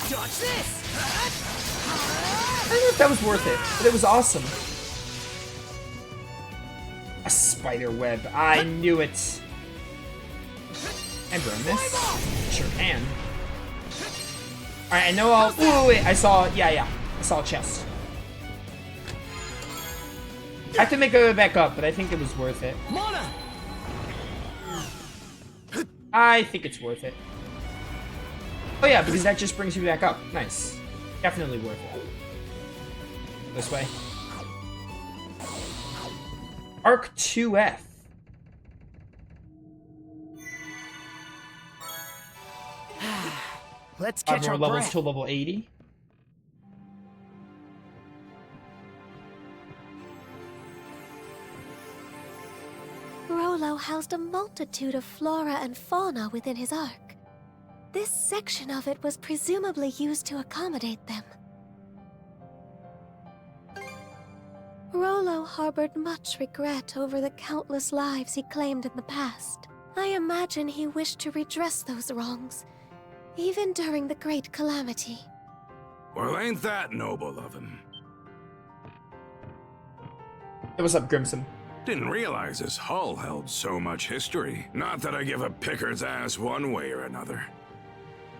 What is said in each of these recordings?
Dodge this! I don't know if that was worth it, but it was awesome. A spider web. I knew it. And burn this. Sure can. Alright, I know I'll... Wait. I saw... Yeah. I saw a chest. I have to make it back up, but I think it was worth it. Mana! I think it's worth it. Oh yeah, because that just brings you back up. Nice. Definitely worth it. This way. Arc 2F. Let's 5 catch more our levels breath. to level 80. Rollo housed a multitude of flora and fauna within his ark. This section of it was presumably used to accommodate them. Rollo harbored much regret over the countless lives he claimed in the past. I imagine he wished to redress those wrongs, even during the Great Calamity. Well, ain't that noble of him? Hey, what's up, Grimson? Didn't realize his hull held so much history. Not that I give a picker's ass one way or another.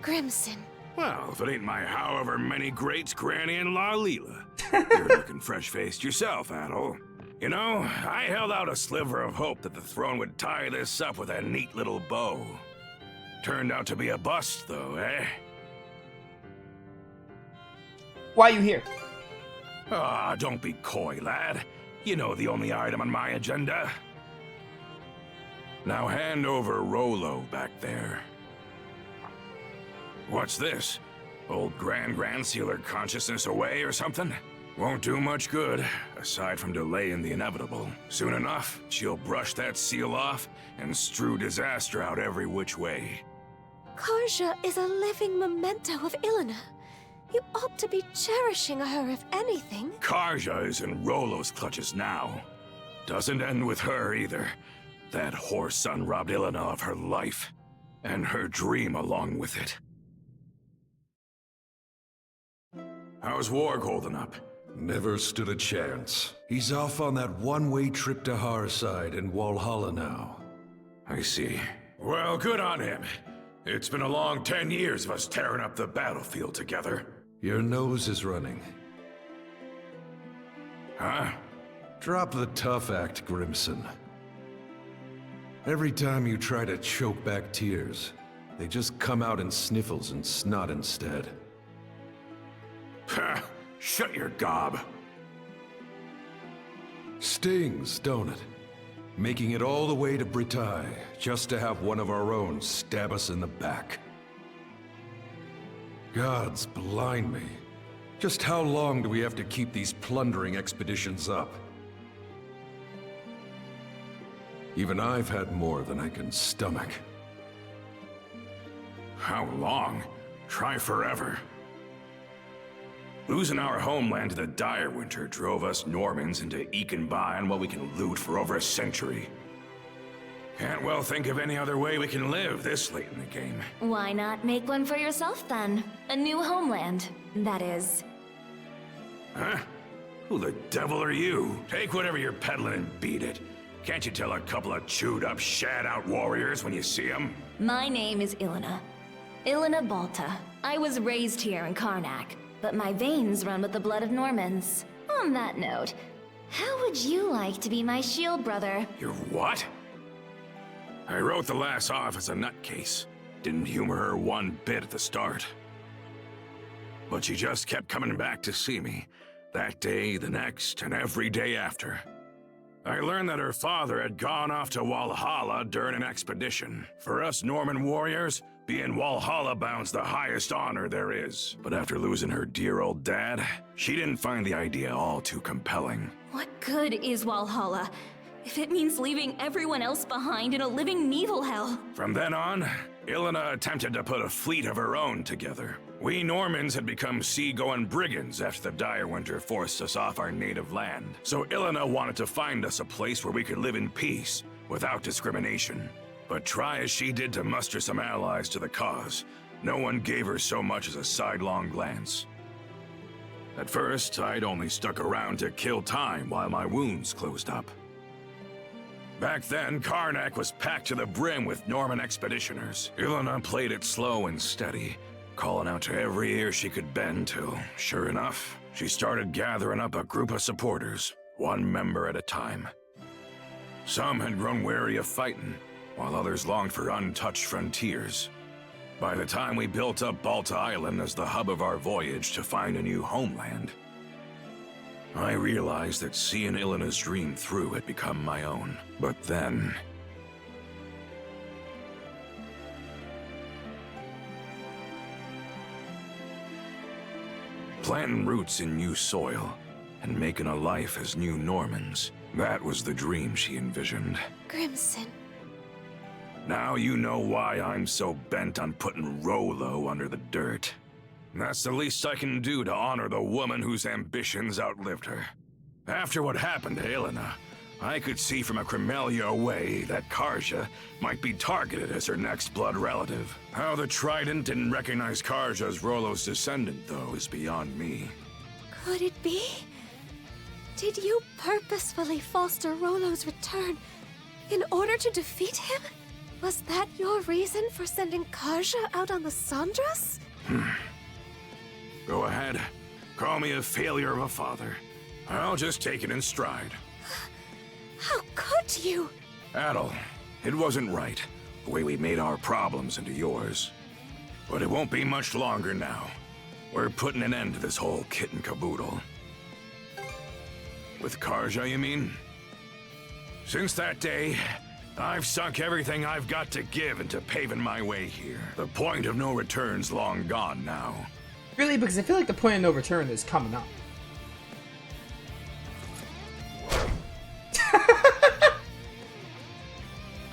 Grimson. Well, if it ain't my however many greats, Granny and La Leela. You're looking fresh-faced yourself, Adol. You know, I held out a sliver of hope that the throne would tie this up with a neat little bow. Turned out to be a bust, though, eh? Why are you here? Ah, don't be coy, lad. You know the only item on my agenda. Now hand over Rollo back there. What's this? Old Grand sealed consciousness away or something? Won't do much good, aside from delaying the inevitable. Soon enough, she'll brush that seal off and strew disaster out every which way. Karja is a living memento of Ilena. You ought to be cherishing her, if anything. Karja is in Rollo's clutches now. Doesn't end with her either. That whore son robbed Ilena of her life, and her dream along with it. How's Warg holding up? Never stood a chance. He's off on that one-way trip to Harside in Walhalla now. I see. Well, good on him. It's been a long 10 years of us tearing up the battlefield together. Your nose is running. Huh? Drop the tough act, Grimson. Every time you try to choke back tears, they just come out in sniffles and snot instead. Pah! Shut your gob. Stings, don't it? Making it all the way to Britaille, just to have one of our own stab us in the back. Gods blind me. Just how long do we have to keep these plundering expeditions up? Even I've had more than I can stomach. How long? Try forever. Losing our homeland to the dire winter drove us Normans into eking by on what we can loot for over a century. Can't well think of any other way we can live this late in the game. Why not make one for yourself then? A new homeland, that is. Huh? Who the devil are you? Take whatever you're peddling and beat it. Can't you tell a couple of chewed-up, shat-out warriors when you see them? My name is Ilena. Ilena Balta. I was raised here in Karnak, but my veins run with the blood of Normans. On that note, how would you like to be my shield brother? You're what? I wrote the lass off as a nutcase. Didn't humor her one bit at the start. But she just kept coming back to see me. That day, the next, and every day after. I learned that her father had gone off to Walhalla during an expedition. For us Norman warriors, being Walhalla bound's the highest honor there is. But after losing her dear old dad, she didn't find the idea all too compelling. What good is Walhalla if it means leaving everyone else behind in a living Nibelhell? From then on, Ilena attempted to put a fleet of her own together. We Normans had become sea-going brigands after the dire winter forced us off our native land. So Ilena wanted to find us a place where we could live in peace, without discrimination. But try as she did to muster some allies to the cause, No one gave her so much as a sidelong glance. At first, I'd only stuck around to kill time while my wounds closed up. Back then, Karnak was packed to the brim with Norman expeditioners. Ilona played it slow and steady, calling out to every ear she could bend till, sure enough, she started gathering up a group of supporters, one member at a time. Some had grown weary of fighting, while others longed for untouched frontiers. By the time we built up Balta Island as the hub of our voyage to find a new homeland, I realized that seeing Ilona's dream through had become my own. But then... planting roots in new soil and making a life as new Normans, that was the dream she envisioned. Grimson. Now you know why I'm so bent on putting Rolo under the dirt. That's the least I can do to honor the woman whose ambitions outlived her. After what happened to Ilona, I could see from a Cremelia away that Karja might be targeted as her next blood relative. How the Trident didn't recognize Karja as Rolo's descendant, though, is beyond me. Could it be? Did you purposefully foster Rolo's return in order to defeat him? Was that your reason for sending Karja out on the Sandras? Go ahead. Call me a failure of a father. I'll just take it in stride. How could you? Adel, it wasn't right, the way we made our problems into yours. But it won't be much longer now. We're putting an end to this whole kit and caboodle. With Karja, you mean? Since that day, I've sunk everything I've got to give into paving my way here. The point of no return's long gone now. Really, because I feel like the point of no return is coming up.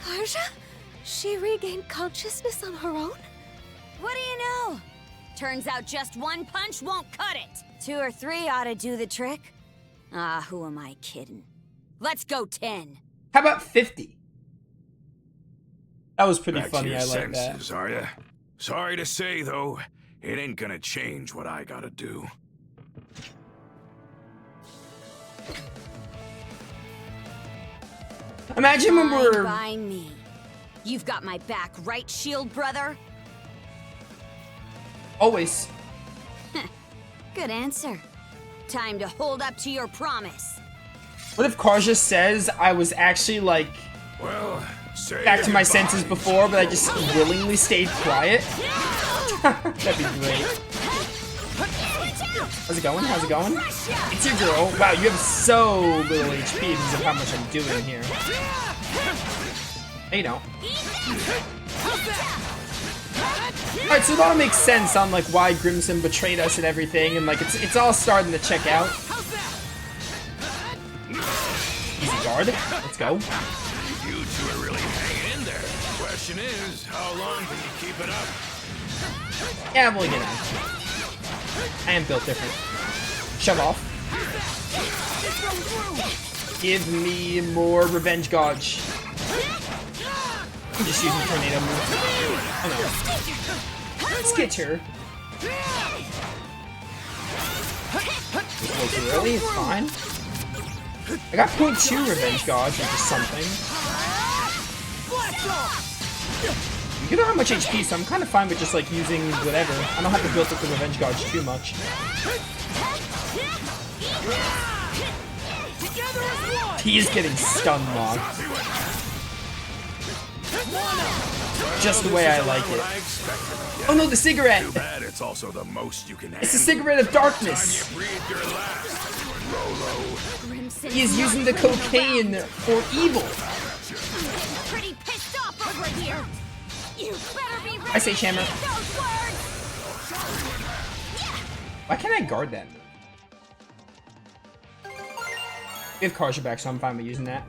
Karja? She regained consciousness on her own? What do you know? Turns out just one punch won't cut it. 2 or 3 ought to do the trick. Ah, who am I kidding? Let's go 10. How about 50? That was pretty Back funny, to your I like senses, that. are ya? Sorry to say, though, it ain't gonna change what I gotta do. Imagine when Fine we're... by me. You've got my back, right, Shield brother? Always. Good answer. Time to hold up to your promise. What if Karja says I was actually, like, Well, say back to my goodbye. senses before, but I just willingly stayed quiet? That'd be great. How's it going? How's it going? It's your girl. Wow, you have so little HP because of how much I'm doing here. Hey, you don't. Alright, so that all makes sense on, like, why Grimson betrayed us and everything, and, like, it's all starting to check out. Easy guard. Let's go. You two are really hanging in there. Question is, how long can you keep it up? Yeah, I'm only getting on. I am built different. Shove off. Give me more revenge gauge. I'm just using tornado move. Oh no. Skitter. Just way too early, it's fine. I got 0.2 revenge gauge, which is something. You don't have much HP, so I'm kind of fine with just like using whatever. I don't have to build up the revenge gauge too much. He is getting stun locked. Just the way I like it. Oh no, the cigarette! Too bad it's also the most you can It's the handle. cigarette of darkness! You breathed your last, Rolo. He is using the cocaine for evil! Pretty pissed off over here. You better be ready I say Chammer. to eat those words. Why can't I guard that? We have Karja back, so I'm fine with using that.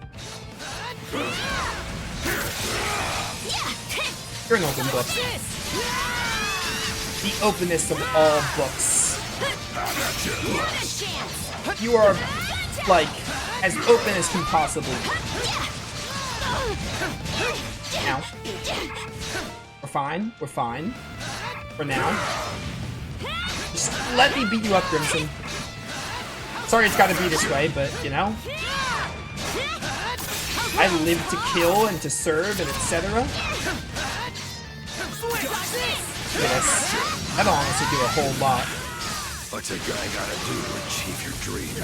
You're an open book. The openest of all books. You are, like, as open as can possibly be. Ow. We're fine. We're fine. For now. Just let me beat you up, Crimson. Sorry it's gotta be this way, but, you know. I live to kill and to serve and etc. Yes. That'll honestly do a whole lot. What's a guy gotta do to achieve your dream?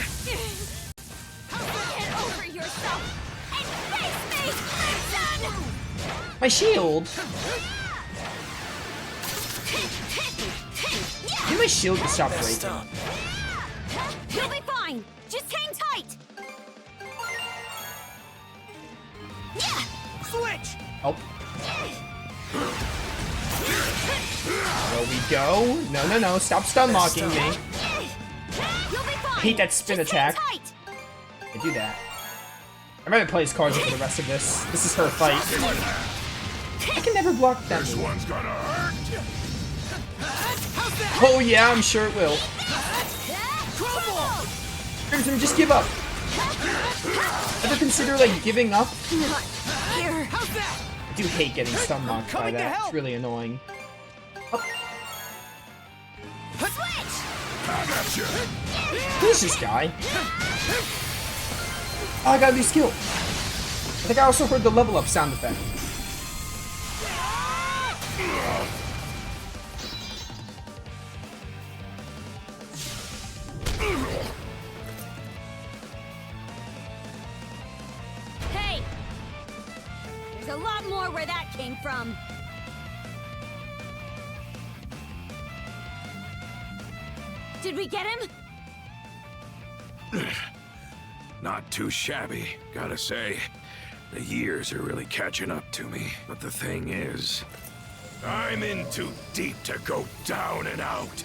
Get over yourself and face me, Crimson! My shield? Maybe my shield can stop breaking. You'll be fine. Just hang tight. Yeah. Switch! Oh. There we go. No, no, no. Stop stun locking me. You'll be fine. I hate that spin Just attack. hang tight. I do that. I'd rather play as Karja for the rest of this. This is her fight. I can never block that This move. one's gonna hurt. Oh yeah, I'm sure it will. Crimson, just give up. Ever consider, like, giving up? Not here. I do hate getting stun locked by that. It's really annoying. Switch. I got you. Who's this guy? Oh, I got a new skill. I think I also heard the level up sound effect. Hey. There's a lot more where that came from. Did we get him? Not too shabby, gotta say. The years are really catching up to me. But the thing is, I'm in too deep to go down and out.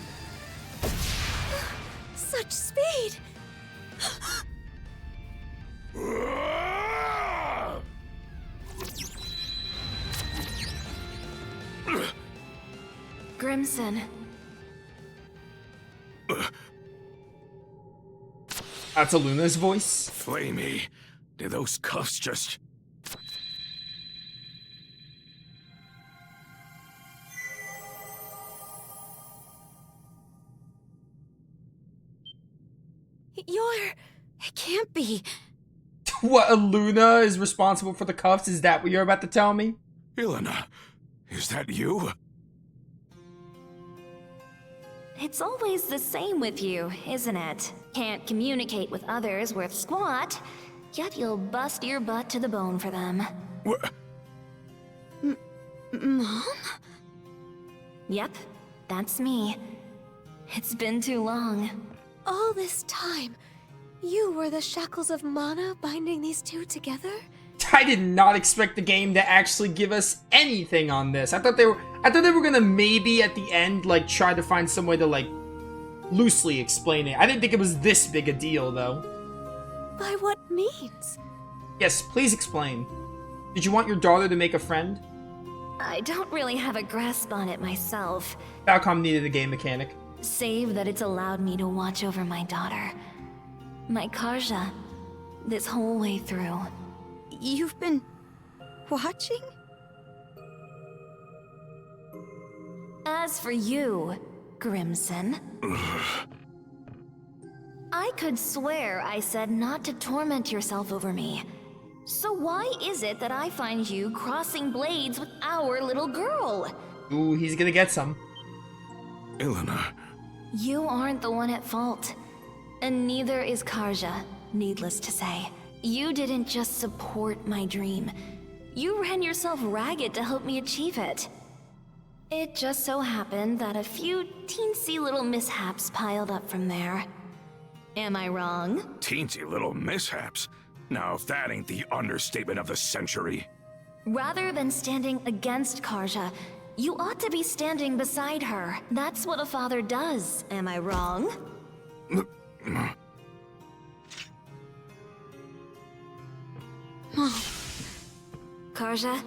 Such speed! Grimson. That's Aluna's voice. Flamey, did those cuffs just... It can't be. What, Aluna is responsible for the cuffs? Is that what you're about to tell me? Ilona, is that you? It's always the same with you, isn't it? Can't communicate with others worth squat, yet you'll bust your butt to the bone for them. What? Mom? Yep, that's me. It's been too long. All this time, you were the shackles of mana binding these two together? I did not expect the game to actually give us anything on this. I thought they were gonna maybe at the end like try to find some way to like loosely explain it. I didn't think it was this big a deal though. By what means? Yes, please explain. Did you want your daughter to make a friend? I don't really have a grasp on it myself, Falcom needed a game mechanic. save that it's allowed me to watch over my daughter. My Karja, this whole way through. You've been watching? As for you, Grimson, I could swear I said not to torment yourself over me. So why is it that I find you crossing blades with our little girl? Ooh, he's gonna get some. Ilona, You aren't the one at fault. And neither is Karja, needless to say. You didn't just support my dream. You ran yourself ragged to help me achieve it. It just so happened that a few teensy little mishaps piled up from there. Am I wrong? teensy little mishaps. Now, if that ain't the understatement of the century. Rather than standing against Karja, you ought to be standing beside her. That's what a father does. Am I wrong? Karja,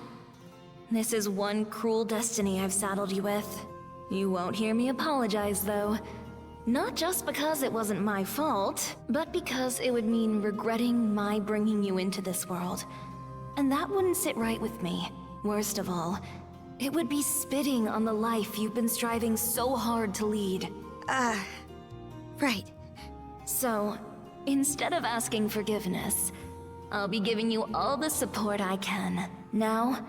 this is one cruel destiny I've saddled you with. You won't hear me apologize, though. Not just because it wasn't my fault, but because it would mean regretting my bringing you into this world. And that wouldn't sit right with me. Worst of all, It would be spitting on the life you've been striving so hard to lead. Right. So, instead of asking forgiveness, I'll be giving you all the support I can, now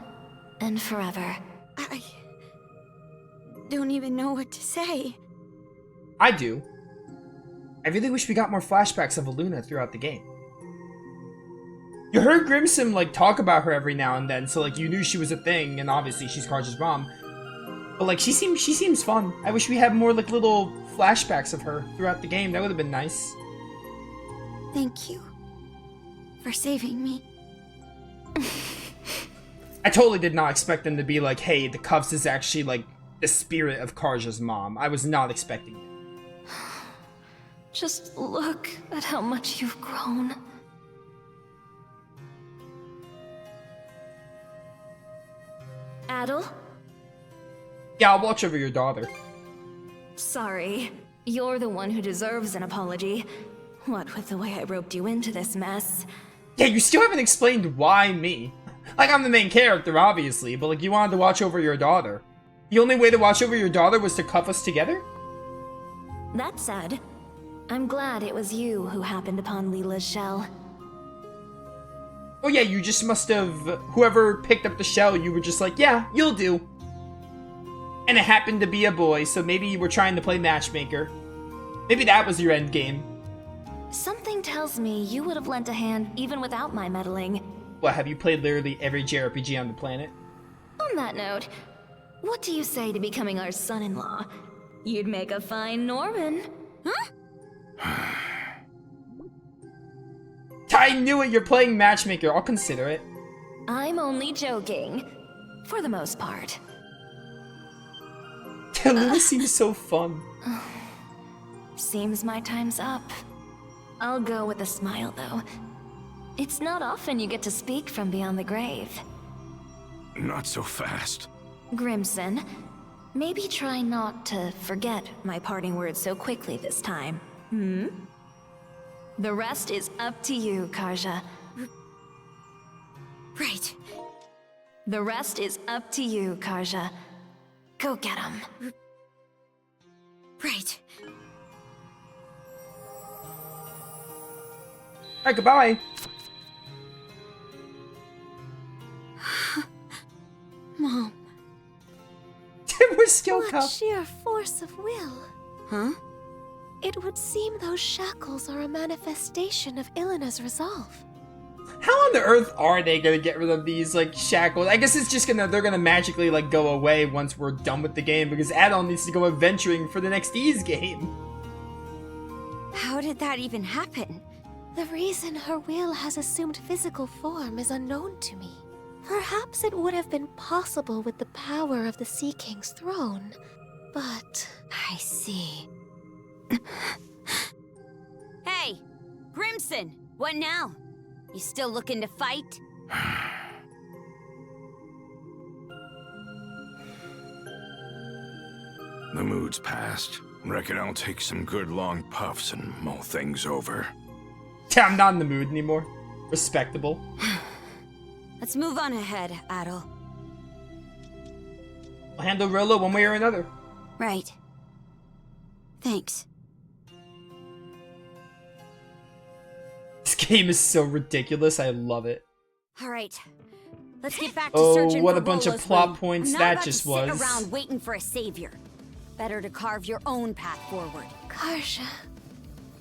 and forever. I don't even know what to say. I do. I really wish we got more flashbacks of Eluna throughout the game. You heard Grimson, like, talk about her every now and then, so, like, you knew she was a thing, and obviously she's Karja's mom. But, like, she seems fun. I wish we had more, like, little flashbacks of her throughout the game. That would have been nice. Thank you for saving me. I totally did not expect them to be like, hey, the cuffs is actually, like, the spirit of Karja's mom. I was not expecting it. Just look at how much you've grown. Adel? Yeah, I'll watch over your daughter. Sorry. You're the one who deserves an apology. What with the way I roped you into this mess. Yeah, you still haven't explained why me. Like, I'm the main character, obviously, but, like, you wanted to watch over your daughter. The only way to watch over your daughter was to cuff us together? That said, I'm glad it was you who happened upon Leela's shell. Oh yeah, you just must have... Whoever picked up the shell, you were just like, yeah, you'll do. And it happened to be a boy, so maybe you were trying to play matchmaker. Maybe that was your end game. Something tells me you would have lent a hand even without my meddling. What, have you played literally every JRPG on the planet? On that note, what do you say to becoming our son-in-law? You'd make a fine Norman. Huh? I knew it, you're playing matchmaker, I'll consider it. I'm only joking. For the most part. Luna seems so fun. Seems my time's up. I'll go with a smile, though. It's not often you get to speak from beyond the grave. Not so fast. Grimson, maybe try not to forget my parting words so quickly this time. The rest is up to you, Karja. Right. The rest is up to you, Karja. Go get him. Right. Alright, goodbye. Mom. We're still What cuffed. sheer force of will. Huh? It would seem those shackles are a manifestation of Ilena's resolve. How on the earth are they gonna get rid of these, like, shackles? I guess it's just they're gonna magically, like, go away once we're done with the game, because Adel needs to go adventuring for the next Ys game. How did that even happen? The reason her will has assumed physical form is unknown to me. Perhaps it would have been possible with the power of the Sea King's throne, but... I see. Hey! Grimson! What now? You still looking to fight? The mood's past. Reckon I'll take some good long puffs and mull things over. I'm not in the mood anymore. Respectable. Let's move on ahead, Adel. I'll handle Rolo one way or another. Right. Thanks. This game is so ridiculous, I love it. Alright. Let's get back to Oh, searching what for a bunch of Rolo's plot ring. points I'm not that about just to sit was. around waiting for a savior. Better to carve your own path forward. Karja,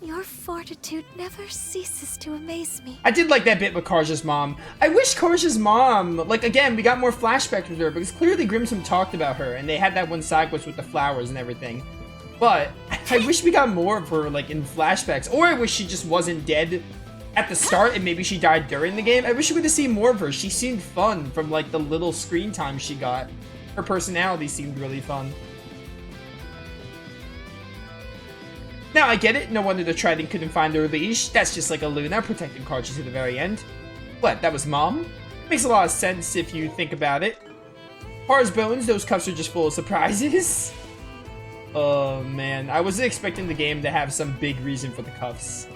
your fortitude never ceases to amaze me. I did like that bit with Karja's mom. I wish Karja's mom, like, again, we got more flashbacks with her, because clearly Grimson talked about her, and they had that one side quest with the flowers and everything. But I wish we got more of her, like, in flashbacks. Or I wish she just wasn't dead at the start, and maybe she died during the game. I wish we would have seen more of her. She seemed fun from, like, the little screen time she got. Her personality seemed really fun. Now, I get it. No wonder the Trident couldn't find her leash. That's just like Eluna protecting Karja to the very end. What, that was Mom? Makes a lot of sense if you think about it. Hard as bones, those cuffs are just full of surprises. Oh, man. I wasn't expecting the game to have some big reason for the cuffs.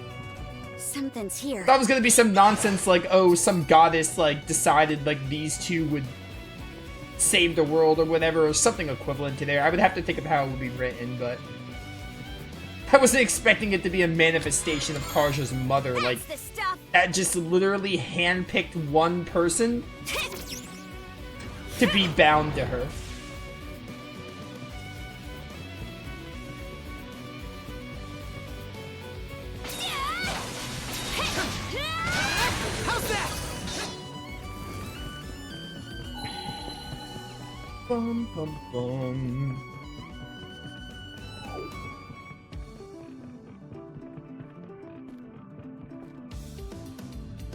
Something's here. I thought it was gonna be some nonsense like, oh, some goddess, like, decided, like, these two would save the world or whatever, or something equivalent to there. I would have to think of how it would be written, but I wasn't expecting it to be a manifestation of Karja's mother, like, That's the stuff. that just literally handpicked one person to be bound to her. How's that? Bum, bum, bum.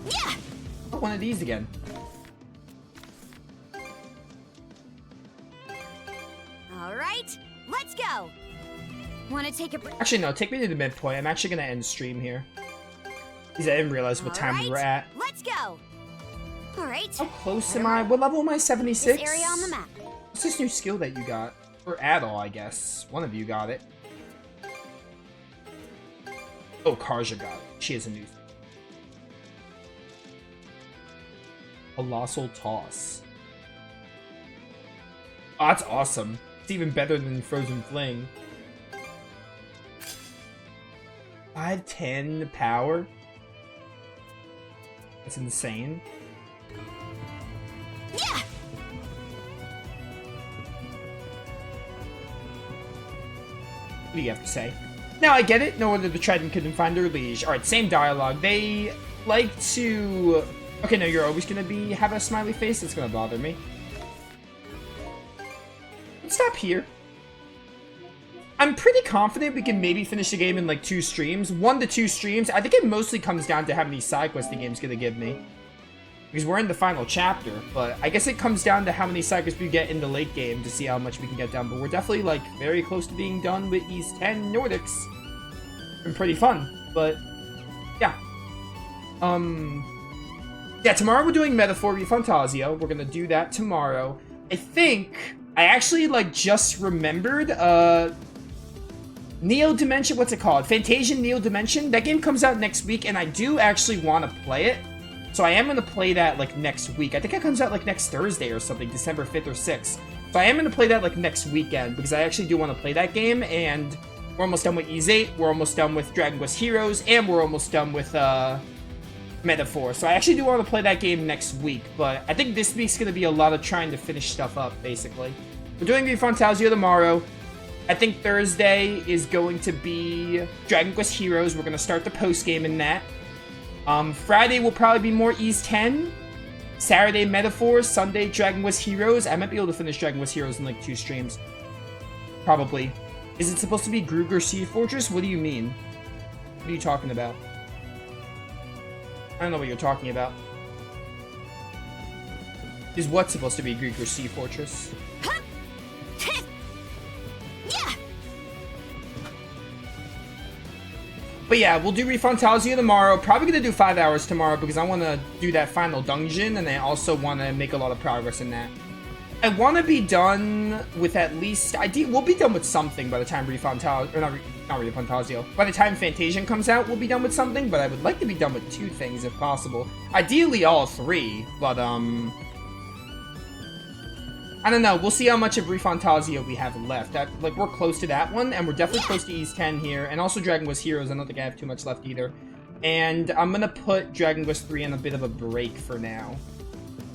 Yeah. Oh, one of these again. All right, let's go. Want to take a break? Actually, no, take me to the midpoint. I'm actually gonna end stream here. Because I didn't realize what time we were at. Let's go. All right. How close am I? What level am I? 76? This area on the map. What's this new skill that you got? Or Adol, I guess. One of you got it. Oh, Karja got it. She has a new skill. Colossal Toss. Oh, that's awesome. It's even better than Frozen Fling. 510 power? That's insane. Yeah. What do you have to say? Now I get it. No wonder the Trident couldn't find their liege. Alright, same dialogue. They like to... Okay, no, you're always gonna have a smiley face. It's gonna bother me. Let's stop here. I'm pretty confident we can maybe finish the game in like 2 streams. 1 to 2 streams. I think it mostly comes down to how many side quests the game's gonna give me. Because we're in the final chapter, but I guess it comes down to how many side quests we get in the late game to see how much we can get done. But we're definitely like very close to being done with East 10 Nordics. Been pretty fun, but yeah. Yeah, tomorrow we're doing Metaphor Refantasio. We're gonna do that tomorrow. I think I actually like just remembered Neo Dimension, what's it called? Fantasian Neo Dimension. That game comes out next week, and I do actually want to play it. So I am going to play that, like, next week. I think it comes out, like, next Thursday or something, December 5th or 6th. So I am going to play that, like, next weekend, because I actually do want to play that game, and we're almost done with Ys 8, we're almost done with Dragon Quest Heroes, and we're almost done with, Metaphor. So I actually do want to play that game next week, but I think this week's going to be a lot of trying to finish stuff up, basically. We're doing Refantasio tomorrow. I think Thursday is going to be Dragon Quest Heroes. We're going to start the post-game in that. Friday will probably be more East 10. Saturday, Metaphor. Sunday, Dragon Quest Heroes. I might be able to finish Dragon Quest Heroes in like 2 streams. Probably. Is it supposed to be Gruger Sea Fortress? What do you mean? What are you talking about? I don't know what you're talking about. Is what supposed to be Gruger Sea Fortress? But yeah, we'll do Refantasio tomorrow. Probably gonna do 5 hours tomorrow because I want to do that final dungeon, and I also want to make a lot of progress in that. I want to be done with at least... we'll be done with something by the time Refantasio... Or not Refantasio. By the time Fantasian comes out, we'll be done with something, but I would like to be done with 2 things if possible. Ideally all 3, but I don't know. We'll see how much of Refantasio we have left. Like, we're close to that one, and we're definitely close to East 10 here. And also Dragon Quest Heroes. I don't think I have too much left either. And I'm going to put Dragon Quest 3 on a bit of a break for now.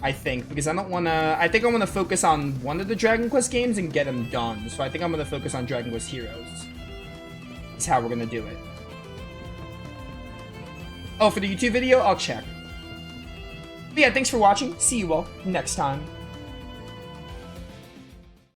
I think. Because I don't want to... I think I want to focus on one of the Dragon Quest games and get them done. So I think I'm going to focus on Dragon Quest Heroes. That's how we're going to do it. Oh, for the YouTube video? I'll check. But yeah, thanks for watching. See you all next time.